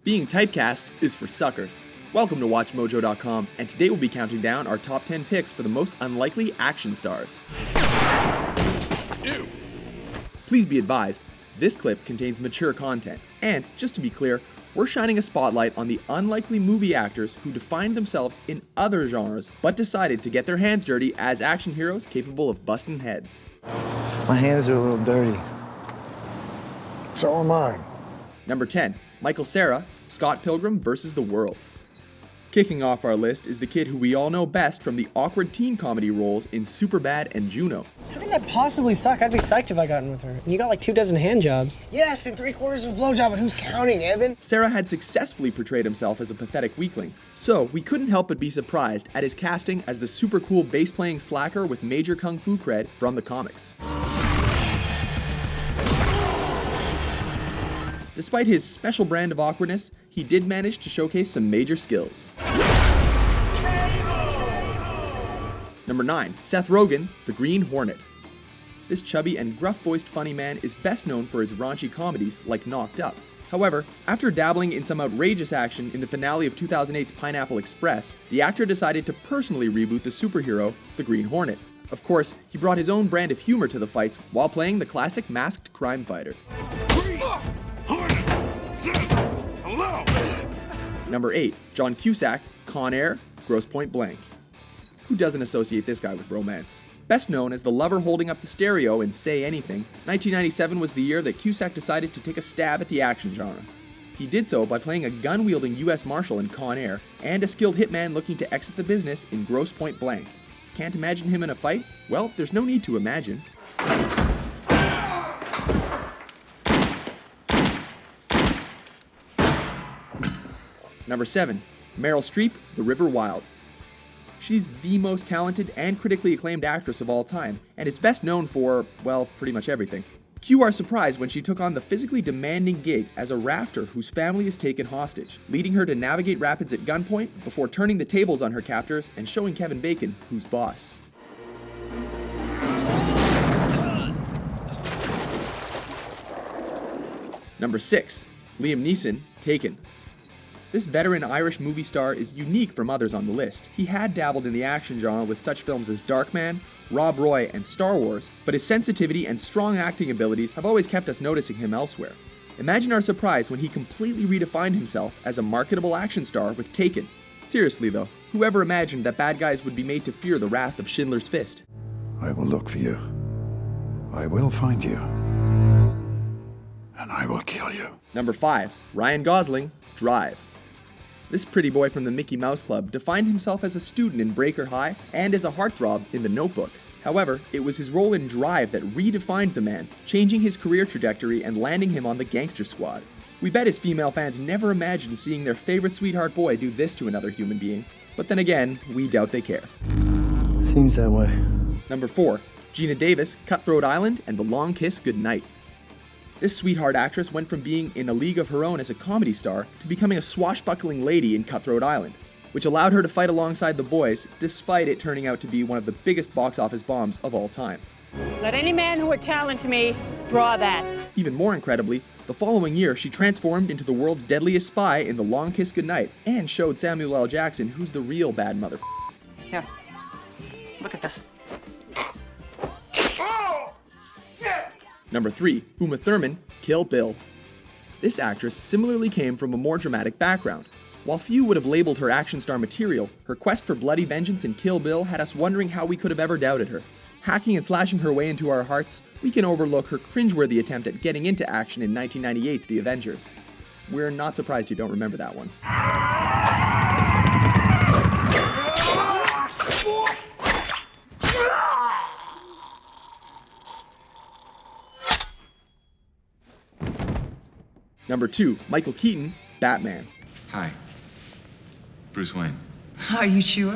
Being typecast is for suckers. Welcome to WatchMojo.com, and today we'll be counting down our top 10 picks for the most unlikely action stars. Ew. Please be advised, this clip contains mature content, and just to be clear, we're shining a spotlight on the unlikely movie actors who defined themselves in other genres, but decided to get their hands dirty as action heroes capable of busting heads. My hands are a little dirty. So are mine. Number 10, Michael Cera, Scott Pilgrim vs. the World. Kicking off our list is the kid who we all know best from the awkward teen comedy roles in Superbad and Juno. How can that possibly suck? I'd be psyched if I got in with her. And you got like 24 hand jobs. Yes, and 3/4 of a blowjob, but who's counting, Evan? Cera had successfully portrayed himself as a pathetic weakling, so we couldn't help but be surprised at his casting as the super cool bass-playing slacker with major kung fu cred from the comics. Despite his special brand of awkwardness, he did manage to showcase some major skills. Number 9, Seth Rogen, the Green Hornet. This chubby and gruff-voiced funny man is best known for his raunchy comedies like Knocked Up. However, after dabbling in some outrageous action in the finale of 2008's Pineapple Express, the actor decided to personally reboot the superhero, the Green Hornet. Of course, he brought his own brand of humor to the fights while playing the classic masked crime fighter. Hello. Number 8, John Cusack, Con Air, Grosse Pointe. Who doesn't associate this guy with romance? Best known as the lover holding up the stereo in Say Anything, 1997 was the year that Cusack decided to take a stab at the action genre. He did so by playing a gun-wielding U.S. Marshal in Con Air and a skilled hitman looking to exit the business in Grosse Pointe. Can't imagine him in a fight? Well, there's no need to imagine. Number 7, Meryl Streep, The River Wild. She's the most talented and critically acclaimed actress of all time, and is best known for, well, pretty much everything. Cue our surprise when she took on the physically demanding gig as a rafter whose family is taken hostage, leading her to navigate rapids at gunpoint before turning the tables on her captors and showing Kevin Bacon who's boss. Number 6, Liam Neeson, Taken. This veteran Irish movie star is unique from others on the list. He had dabbled in the action genre with such films as Darkman, Rob Roy, and Star Wars, but his sensitivity and strong acting abilities have always kept us noticing him elsewhere. Imagine our surprise when he completely redefined himself as a marketable action star with Taken. Seriously though, whoever imagined that bad guys would be made to fear the wrath of Schindler's Fist? I will look for you. I will find you. And I will kill you. Number 5, Ryan Gosling, Drive. This pretty boy from the Mickey Mouse Club defined himself as a student in Breaker High and as a heartthrob in The Notebook. However, it was his role in Drive that redefined the man, changing his career trajectory and landing him on the Gangster Squad. We bet his female fans never imagined seeing their favorite sweetheart boy do this to another human being. But then again, we doubt they care. Seems that way. Number 4, Geena Davis, Cutthroat Island, and The Long Kiss Goodnight. This sweetheart actress went from being in a league of her own as a comedy star to becoming a swashbuckling lady in Cutthroat Island, which allowed her to fight alongside the boys, despite it turning out to be one of the biggest box office bombs of all time. Let any man who would challenge me draw that. Even more incredibly, the following year she transformed into the world's deadliest spy in The Long Kiss Goodnight and showed Samuel L. Jackson who's the real bad mother. Here, look at this. Number 3, Uma Thurman, Kill Bill. This actress similarly came from a more dramatic background. While few would have labeled her action star material, her quest for bloody vengeance in Kill Bill had us wondering how we could have ever doubted her. Hacking and slashing her way into our hearts, we can overlook her cringeworthy attempt at getting into action in 1998's The Avengers. We're not surprised you don't remember that one. Number 2, Michael Keaton, Batman. Hi. Bruce Wayne. Are you sure?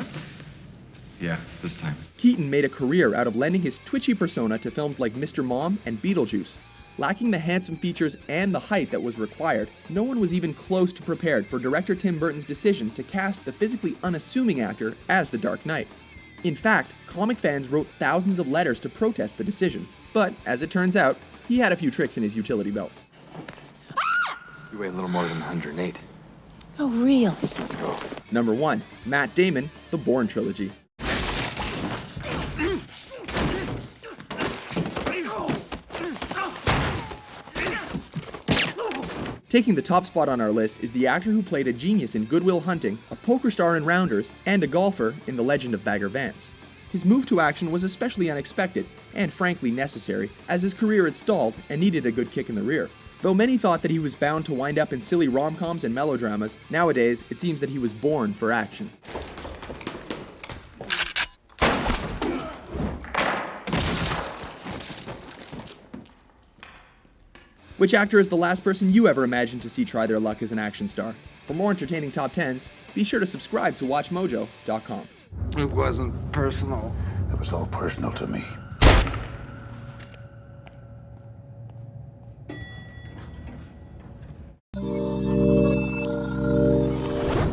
Yeah, this time. Keaton made a career out of lending his twitchy persona to films like Mr. Mom and Beetlejuice. Lacking the handsome features and the height that was required, no one was even close to prepared for director Tim Burton's decision to cast the physically unassuming actor as the Dark Knight. In fact, comic fans wrote thousands of letters to protest the decision, but as it turns out, he had a few tricks in his utility belt. You weigh a little more than 108. Oh, really? Let's go. Number 1. Matt Damon, The Bourne Trilogy. Taking the top spot on our list is the actor who played a genius in Good Will Hunting, a poker star in Rounders, and a golfer in The Legend of Bagger Vance. His move to action was especially unexpected, and frankly necessary, as his career had stalled and needed a good kick in the rear. Though many thought that he was bound to wind up in silly rom-coms and melodramas, nowadays it seems that he was born for action. Which actor is the last person you ever imagined to see try their luck as an action star? For more entertaining top 10s, be sure to subscribe to WatchMojo.com. It wasn't personal. It was all personal to me.